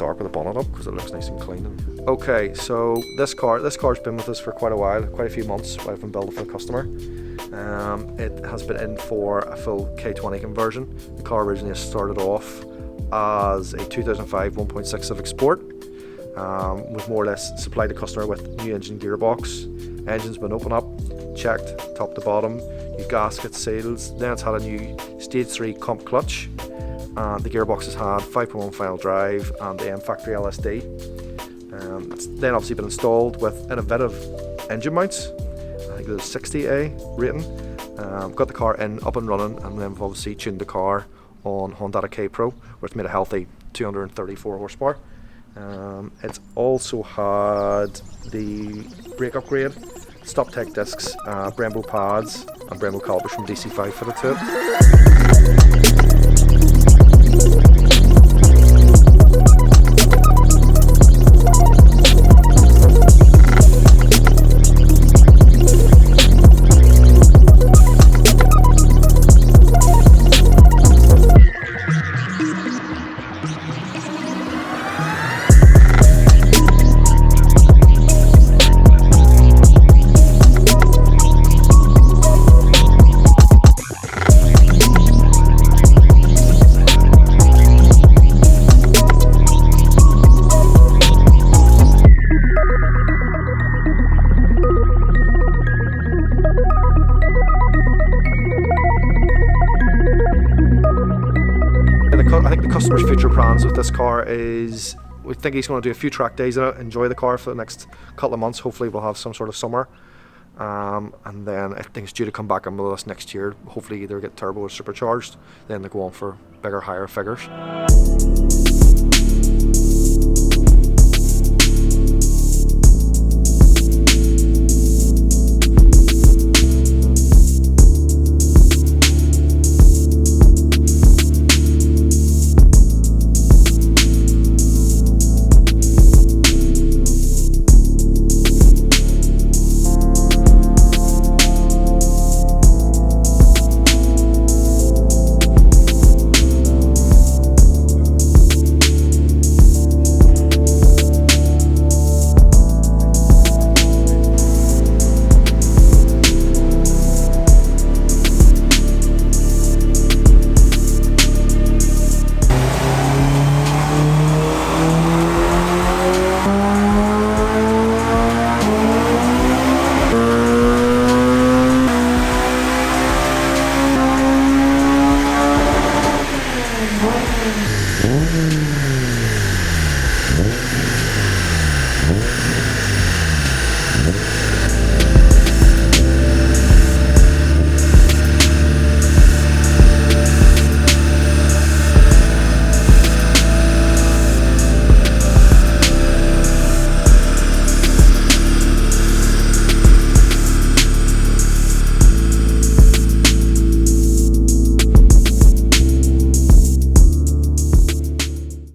dark with the bonnet up because it looks nice and clean. Okay, so this car's been with us for quite a while, quite a few months while I've been building for the customer. It has been in for a full K20 conversion. The car originally started off as a 2005 1.6 Civic Sport. We've more or less supplied the customer with new engine gearbox. Engine's been opened up, checked top to bottom, new gaskets, seals. Then it's had a new stage 3 comp clutch. And the gearbox has had 5.1 final drive and the factory LSD. It's then obviously been installed with innovative engine mounts. I think there's 60A rating. Got the car up and running, and then we've obviously tuned the car on Hondata K Pro, where it's made a healthy 234 horsepower. It's also had the brake upgrade, stop tech discs, Brembo pads and Brembo calipers from DC5 fitted to it. I think the customer's future plans with this car is, we think he's going to do a few track days in it, enjoy the car for the next couple of months. Hopefully we'll have some sort of summer, and then I think it's due to come back on with us next year, hopefully either get turbo or supercharged, then they go on for bigger, higher figures.